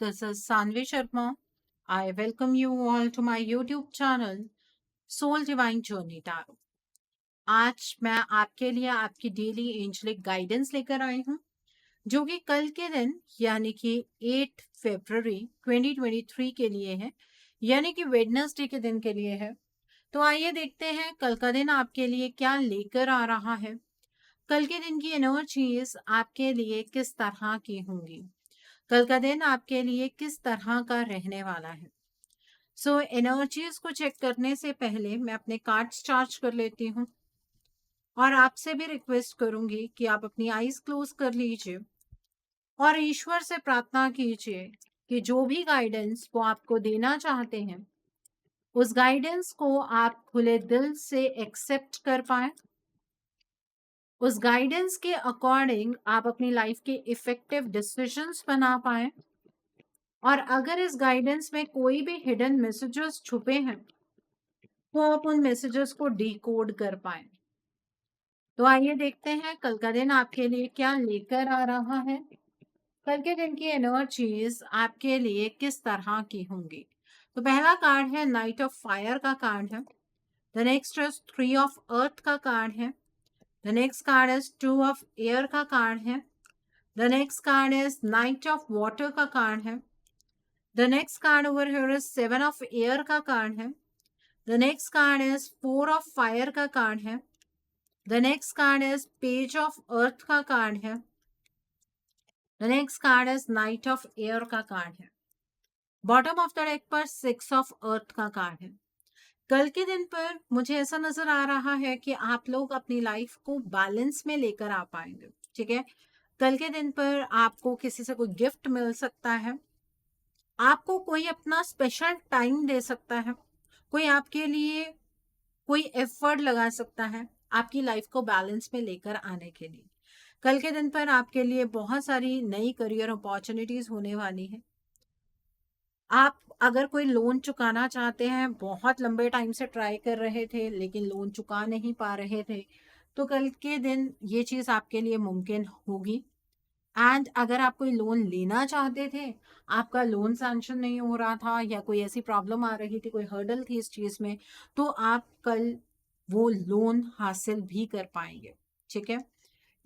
this is Sanvi Sharma. I welcome you all to my YouTube channel Soul Divine Journey Tarot. आज मैं आपके लिए आपकी daily angelic guidance लेकर आई हूँ जो कि कल के दिन यानी कि 8 फरवरी 2023 के लिए है, यानी कि वेडनेसडे के दिन के लिए है। तो आइए देखते हैं कल का दिन आपके लिए क्या लेकर आ रहा है। कल के दिन की एनर्जीज आपके लिए किस तरह की होंगी, कल का दिन आपके लिए किस तरह का रहने वाला है। सो एनर्जीज को चेक करने से पहले मैं अपने कार्ड्स चार्ज कर लेती हूँ और आपसे भी रिक्वेस्ट करूंगी कि आप अपनी आईज क्लोज कर लीजिए और ईश्वर से प्रार्थना कीजिए कि जो भी गाइडेंस वो आपको देना चाहते हैं उस गाइडेंस को आप खुले दिल से एक्सेप्ट कर पाए, उस गाइडेंस के अकॉर्डिंग आप अपनी लाइफ के इफेक्टिव डिसीजंस बना पाए और अगर इस गाइडेंस में कोई भी हिडन मैसेजेस छुपे हैं तो आप उन मैसेजेस को डिकोड कर पाए। तो आइए देखते हैं कल का दिन आपके लिए क्या लेकर आ रहा है। कल के दिन की एनर्जीज आपके लिए किस तरह की होंगी। तो पहला कार्ड है नाइट ऑफ फायर का कार्ड है। The next is 3 of earth का कार्ड है। The next card is 2 of air का कार्ड है। The next card is night of water का कार्ड है। The next card over here is 7 of air का card है। The next card is 4 of fire का card है। The next card is page of earth का card है। The next card is knight of air का card है। Bottom of the deck पर 6 of earth का कार्ड है। कल के दिन पर मुझे ऐसा नजर आ रहा है कि आप लोग अपनी लाइफ को बैलेंस में लेकर आ पाएंगे। ठीक है, कल के दिन पर आपको किसी से कोई गिफ्ट मिल सकता है, आपको कोई अपना स्पेशल टाइम दे सकता है, कोई आपके लिए कोई एफर्ट लगा सकता है आपकी लाइफ को बैलेंस में लेकर आने के लिए। कल के दिन पर आपके लिए बहुत सारी नई करियर अपॉर्चुनिटीज होने वाली है। आप अगर कोई लोन चुकाना चाहते हैं, बहुत लंबे टाइम से ट्राई कर रहे थे लेकिन लोन चुका नहीं पा रहे थे, तो कल के दिन ये चीज़ आपके लिए मुमकिन होगी। एंड अगर आप कोई लोन लेना चाहते थे, आपका लोन सैंक्शन नहीं हो रहा था या कोई ऐसी प्रॉब्लम आ रही थी, कोई हर्डल थी इस चीज़ में, तो आप कल वो लोन हासिल भी कर पाएंगे। ठीक है,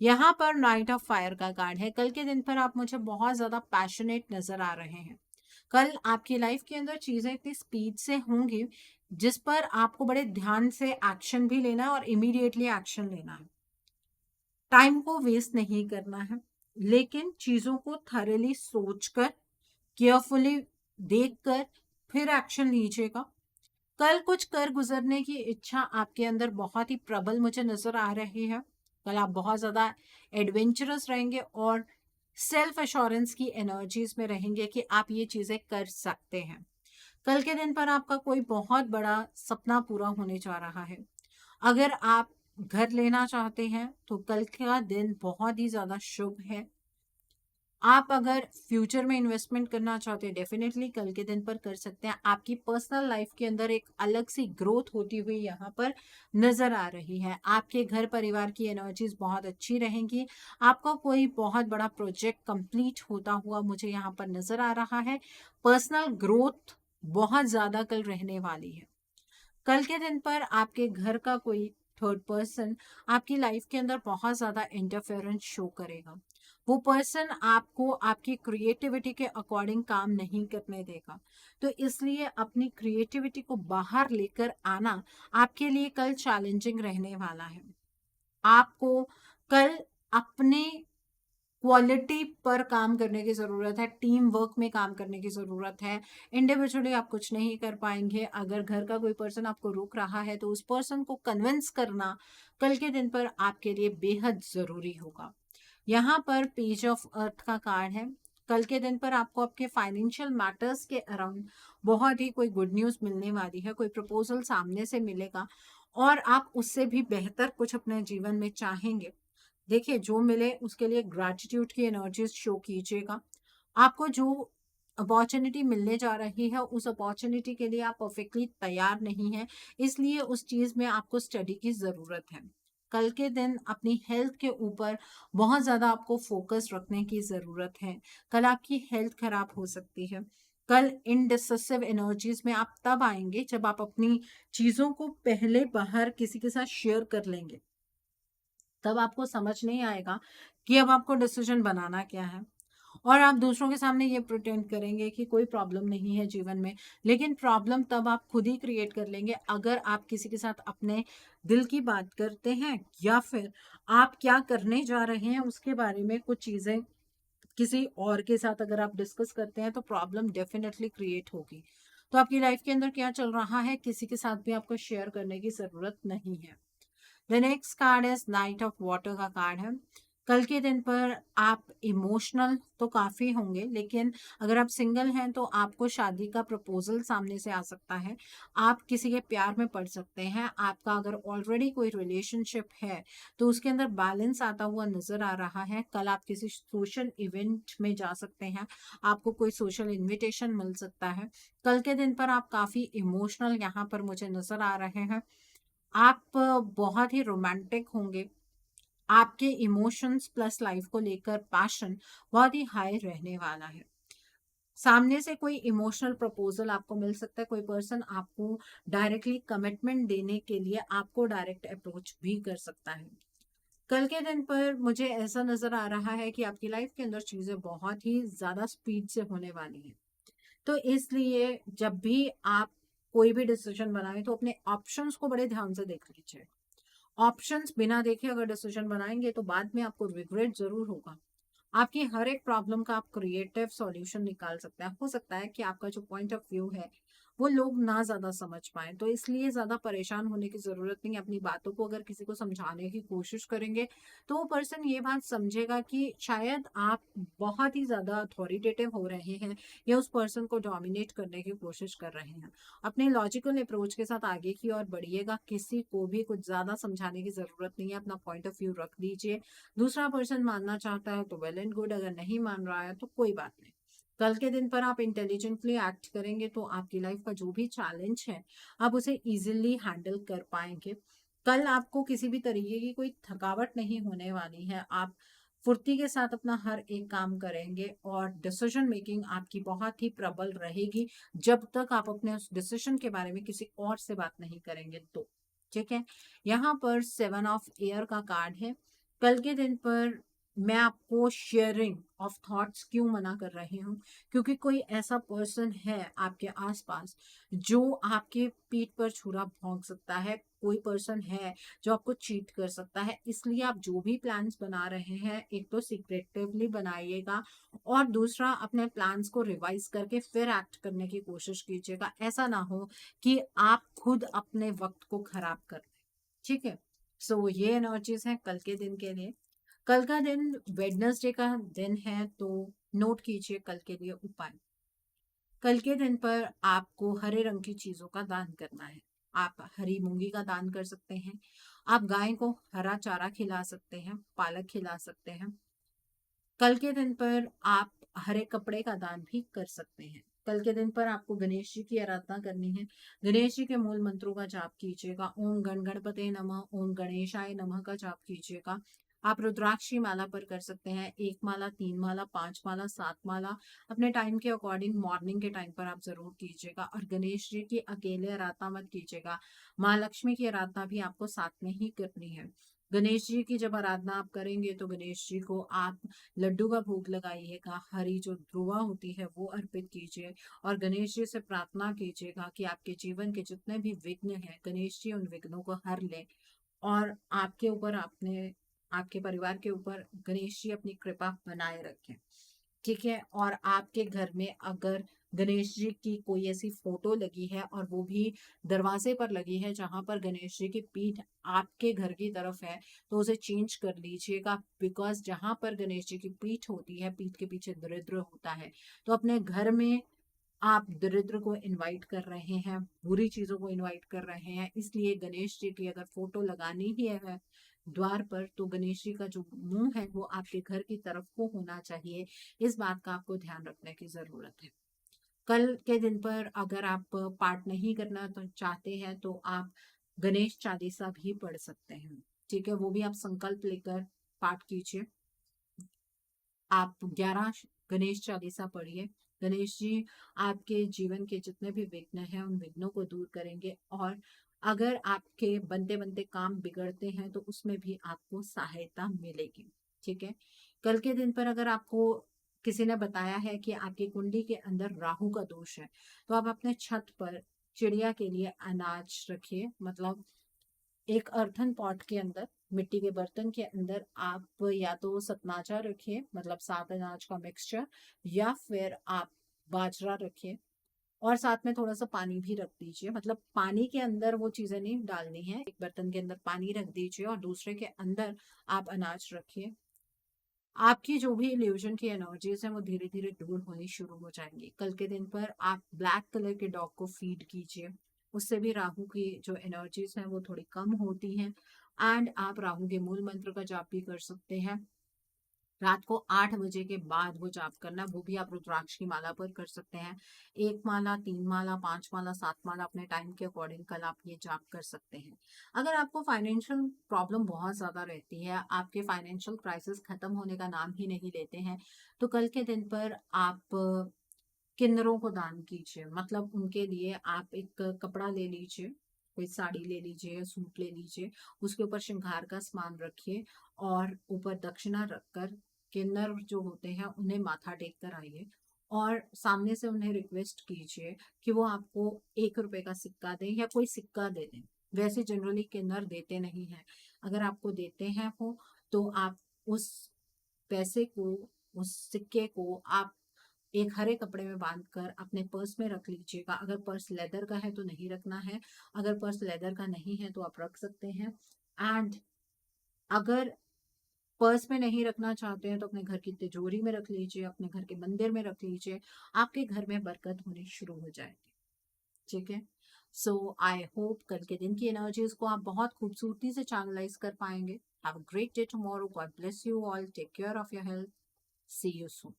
यहाँ पर नाइट ऑफ फायर का कार्ड है। कल के दिन पर आप मुझे बहुत ज़्यादा पैशनेट नज़र आ रहे हैं। कल आपकी लाइफ के अंदर चीज़ें इतनी स्पीड से होंगी जिस पर आपको बड़े ध्यान से एक्शन भी लेना है और इमीडिएटली एक्शन लेना है। टाइम को वेस्ट नहीं करना है, लेकिन चीज़ों को थॉरली सोचकर, केयरफुली देखकर फिर एक्शन लीजिएगा। कल कुछ कर गुजरने की इच्छा आपके अंदर बहुत ही प्रबल मुझे नजर आ रही है। कल आप बहुत ज़्यादा एडवेंचरस रहेंगे और सेल्फ एश्योरेंस की एनर्जीज में रहेंगे कि आप ये चीज़ें कर सकते हैं। कल के दिन पर आपका कोई बहुत बड़ा सपना पूरा होने जा रहा है। अगर आप घर लेना चाहते हैं तो कल का दिन बहुत ही ज़्यादा शुभ है। आप अगर फ्यूचर में इन्वेस्टमेंट करना चाहते हैं, डेफिनेटली कल के दिन पर कर सकते हैं। आपकी पर्सनल लाइफ के अंदर एक अलग सी ग्रोथ होती हुई यहाँ पर नजर आ रही है। आपके घर परिवार की एनर्जीज बहुत अच्छी रहेंगी। आपका कोई बहुत बड़ा प्रोजेक्ट कंप्लीट होता हुआ मुझे यहाँ पर नजर आ रहा है। पर्सनल ग्रोथ बहुत ज़्यादा कल रहने वाली है। कल के दिन पर आपके घर का कोई थर्ड पर्सन आपकी लाइफ के अंदर बहुत ज़्यादा इंटरफेरेंस शो करेगा। वो पर्सन आपको आपकी क्रिएटिविटी के अकॉर्डिंग काम नहीं करने देगा। तो इसलिए अपनी क्रिएटिविटी को बाहर लेकर आना आपके लिए कल चैलेंजिंग रहने वाला है। आपको कल अपने क्वालिटी पर काम करने की ज़रूरत है, टीम वर्क में काम करने की ज़रूरत है। इंडिविजुअली आप कुछ नहीं कर पाएंगे। अगर घर का कोई पर्सन आपको रोक रहा है तो उस पर्सन को कन्विंस करना कल के दिन पर आपके लिए बेहद ज़रूरी होगा। यहाँ पर पेज ऑफ अर्थ का कार्ड है। कल के दिन पर आपको आपके फाइनेंशियल मैटर्स के अराउंड बहुत ही कोई गुड न्यूज़ मिलने वाली है। कोई प्रपोजल सामने से मिलेगा और आप उससे भी बेहतर कुछ अपने जीवन में चाहेंगे। देखिए, जो मिले उसके लिए ग्रैटिट्यूड की एनर्जीज शो कीजिएगा। आपको जो अपॉर्चुनिटी मिलने जा रही है उस अपॉर्चुनिटी के लिए आप परफेक्टली तैयार नहीं हैं, इसलिए उस चीज़ में आपको स्टडी की ज़रूरत है। कल के दिन अपनी हेल्थ के ऊपर बहुत ज़्यादा आपको फोकस रखने की ज़रूरत है। कल आपकी हेल्थ खराब हो सकती है। कल इनडिसेसिव एनर्जीज में आप तब आएंगे जब आप अपनी चीज़ों को पहले बाहर किसी के साथ शेयर कर लेंगे। तब आपको समझ नहीं आएगा कि अब आपको डिसीजन बनाना क्या है, और आप दूसरों के सामने ये प्रिटेंड करेंगे कि कोई प्रॉब्लम नहीं है जीवन में। लेकिन प्रॉब्लम तब आप खुद ही क्रिएट कर लेंगे अगर आप किसी के साथ अपने दिल की बात करते हैं, या फिर आप क्या करने जा रहे हैं उसके बारे में कुछ चीजें किसी और के साथ अगर आप डिस्कस करते हैं, तो प्रॉब्लम डेफिनेटली क्रिएट होगी। तो आपकी लाइफ के अंदर क्या चल रहा है किसी के साथ भी आपको शेयर करने की जरूरत नहीं है। The next card is night of water का कार्ड है। कल के दिन पर आप इमोशनल तो काफी होंगे, लेकिन अगर आप सिंगल हैं तो आपको शादी का प्रपोजल सामने से आ सकता है। आप किसी के प्यार में पड़ सकते हैं। आपका अगर ऑलरेडी कोई रिलेशनशिप है तो उसके अंदर बैलेंस आता हुआ नजर आ रहा है। कल आप किसी सोशल इवेंट में जा सकते हैं। आपको कोई सोशल इनविटेशन मिल सकता है। कल के दिन पर आप काफी इमोशनल यहाँ पर मुझे नजर आ रहे हैं। आप बहुत ही रोमांटिक होंगे। आपके इमोशंस प्लस लाइफ को लेकर पैशन बहुत ही हाई रहने वाला है। सामने से कोई इमोशनल प्रपोजल आपको मिल सकता है। कोई पर्सन आपको डायरेक्टली कमिटमेंट देने के लिए आपको डायरेक्ट अप्रोच भी कर सकता है। कल के दिन पर मुझे ऐसा नजर आ रहा है कि आपकी लाइफ के अंदर चीजें बहुत ही ज्यादा स्पीड से होने वाली हैं। तो इसलिए जब भी आप कोई भी डिसीजन बनाएं तो अपने ऑप्शंस को बड़े ध्यान से देख लीजिए। ऑप्शंस बिना देखे अगर डिसीजन बनाएंगे तो बाद में आपको रिग्रेट जरूर होगा। आपकी हर एक प्रॉब्लम का आप क्रिएटिव सॉल्यूशन निकाल सकते हैं। हो सकता है कि आपका जो पॉइंट ऑफ व्यू है वो लोग ना ज्यादा समझ पाए, तो इसलिए ज्यादा परेशान होने की जरूरत नहीं। अपनी बातों को अगर किसी को समझाने की कोशिश करेंगे तो वो पर्सन ये बात समझेगा कि शायद आप बहुत ही ज्यादा अथॉरिटेटिव हो रहे हैं या उस पर्सन को डोमिनेट करने की कोशिश कर रहे हैं। अपने लॉजिकल अप्रोच के साथ आगे की ओर बढ़िएगा। किसी को भी कुछ ज्यादा समझाने की जरूरत नहीं है। अपना पॉइंट ऑफ व्यू रख दीजिए। दूसरा पर्सन मानना चाहता है तो वेल एंड गुड, अगर नहीं मान रहा है तो कोई बात नहीं। कल के दिन पर आप इंटेलिजेंटली एक्ट करेंगे तो आपकी लाइफ का जो भी चैलेंज है आप उसे इजीली हैंडल कर पाएंगे। कल आपको किसी भी तरीके की कोई थकावट नहीं होने वाली है। आप फुर्ती के साथ अपना हर एक काम करेंगे और डिसीजन मेकिंग आपकी बहुत ही प्रबल रहेगी, जब तक आप अपने उस डिसीजन के बारे में किसी और से बात नहीं करेंगे तो। ठीक है। यहाँ पर 7 ऑफ एयर का कार्ड है। कल के दिन पर मैं आपको शेयरिंग ऑफ थॉट्स क्यों मना कर रही हूँ, क्योंकि कोई ऐसा पर्सन है आपके आसपास जो आपके पीठ पर छुरा भोंक सकता है। कोई पर्सन है जो आपको चीट कर सकता है। इसलिए आप जो भी प्लान्स बना रहे हैं, एक तो सीक्रेटिवली बनाइएगा, और दूसरा अपने प्लान्स को रिवाइज करके फिर एक्ट करने की कोशिश कीजिएगा। ऐसा ना हो कि आप खुद अपने वक्त को खराब कर दें। ठीक है। सो ये एनर्जीज हैं कल के दिन के लिए। कल का दिन वेडनेसडे का दिन है, तो नोट कीजिए कल के लिए उपाय। कल के दिन पर आपको हरे रंग की चीजों का दान करना है। आप हरी मूंगी का दान कर सकते हैं। आप गाय को हरा चारा खिला सकते हैं, पालक खिला सकते हैं। कल के दिन पर आप हरे कपड़े का दान भी कर सकते हैं। कल के दिन पर आपको गणेश जी की आराधना करनी है। गणेश जी के मूल मंत्रों का जाप कीजिएगा। ओम गण गणपते नमः, ओम गणेशाय नमः का जाप कीजिएगा। आप रुद्राक्षी माला पर कर सकते हैं। 1 माला, 3 माला, 5 माला, 7 माला अपने टाइम के अकॉर्डिंग मॉर्निंग के टाइम पर आप जरूर कीजिएगा। और गणेश जी की अकेले आराधना मत कीजिएगा। माँ लक्ष्मी की आराधना भी आपको साथ में ही करनी है। गणेश जी की जब आराधना आप करेंगे तो गणेश जी को आप लड्डू का भोग लगाइएगा। हरी जो ध्रुवा होती है वो अर्पित कीजिए, और गणेश जी से प्रार्थना कीजिएगा कि आपके जीवन के जितने भी विघ्न हैं गणेश जी उन विघ्नों को हर ले, और आपके ऊपर, आपने आपके परिवार के ऊपर गणेश जी अपनी कृपा बनाए रखें। ठीक है। और आपके घर में अगर गणेश जी की कोई ऐसी फोटो लगी है और वो भी दरवाजे पर लगी है जहां पर गणेश जी की पीठ आपके घर की तरफ है, तो उसे चेंज कर लीजिएगा। बिकॉज जहां पर गणेश जी की पीठ होती है, पीठ के पीछे दरिद्र होता है। तो अपने घर में आप दरिद्र को इनवाइट कर रहे हैं, बुरी चीजों को इनवाइट कर रहे हैं। इसलिए गणेश जी की अगर फोटो लगानी ही है द्वार पर, तो गणेश जी का जो मुंह है वो आपके घर की तरफ को होना चाहिए। इस बात का आपको ध्यान रखने की जरूरत है। कल के दिन पर अगर आप पाठ नहीं करना तो चाहते हैं तो आप गणेश चालीसा भी पढ़ सकते हैं। ठीक है, वो भी आप संकल्प लेकर पाठ कीजिए। आप 11 गणेश चालीसा पढ़िए। गणेश जी आपके जीवन के जितने भी विघ्न हैं उन विघ्नों को दूर करेंगे, और अगर आपके बनते बनते काम बिगड़ते हैं तो उसमें भी आपको सहायता मिलेगी। ठीक है, कल के दिन पर अगर आपको किसी ने बताया है कि आपकी कुंडली के अंदर राहु का दोष है, तो आप अपने छत पर चिड़िया के लिए अनाज रखिए। मतलब एक अर्थन पॉट के अंदर, मिट्टी के बर्तन के अंदर आप या तो सतनाजा रखिए, मतलब 7 अनाज का मिक्सचर, या फिर आप बाजरा रखिए, और साथ में थोड़ा सा पानी भी रख दीजिए। मतलब पानी के अंदर वो चीजें नहीं डालनी है, एक बर्तन के अंदर पानी रख दीजिए और दूसरे के अंदर आप अनाज रखिए। आपकी जो भी इल्यूजन की एनर्जीज हैं वो धीरे धीरे दूर होनी शुरू हो जाएंगी। कल के दिन पर आप ब्लैक कलर के डॉग को फीड कीजिए, उससे भी राहु की जो एनर्जीज हैं वो थोड़ी कम होती हैं। एंड आप राहु के मूल मंत्र का जाप भी कर सकते हैं। रात को 8 बजे के बाद वो जाप करना, वो भी आप रुद्राक्ष की माला पर कर सकते हैं। 1 माला, 3 माला, 5 माला, 7 माला, अपने टाइम के अकॉर्डिंग कल आप ये जाप कर सकते हैं। अगर आपको फाइनेंशियल प्रॉब्लम बहुत ज्यादा रहती है, आपके फाइनेंशियल क्राइसिस खत्म होने का नाम ही नहीं लेते हैं, तो कल के दिन पर आप किन्नरों को दान कीजिए। मतलब उनके लिए आप एक कपड़ा ले लीजिए, कोई साड़ी ले लीजिए या सूट ले लीजिए, उसके ऊपर श्रृंगार का सामान रखिए, और ऊपर दक्षिणा रखकर किन्नर जो होते हैं उन्हें माथा टेक कर आइए, और सामने से उन्हें रिक्वेस्ट कीजिए कि वो आपको 1 रुपए का सिक्का दें या कोई सिक्का दे दें। वैसे जनरली किन्नर देते नहीं हैं, अगर आपको देते हैं वो, तो आप उस पैसे को, उस सिक्के को आप एक हरे कपड़े में बांधकर अपने पर्स में रख लीजिएगा। अगर पर्स लेदर का है तो नहीं रखना है, अगर पर्स लेदर का नहीं है तो आप रख सकते हैं। एंड अगर पर्स में नहीं रखना चाहते हैं तो अपने घर की तिजोरी में रख लीजिए, अपने घर के मंदिर में रख लीजिए, आपके घर में बरकत होनी शुरू हो जाएगी। ठीक है, सो आई होप कल के दिन की एनर्जीज को आप बहुत खूबसूरती से चैनलाइज कर पाएंगे। Have a great day tomorrow, God bless you all, take care of your health, see you soon.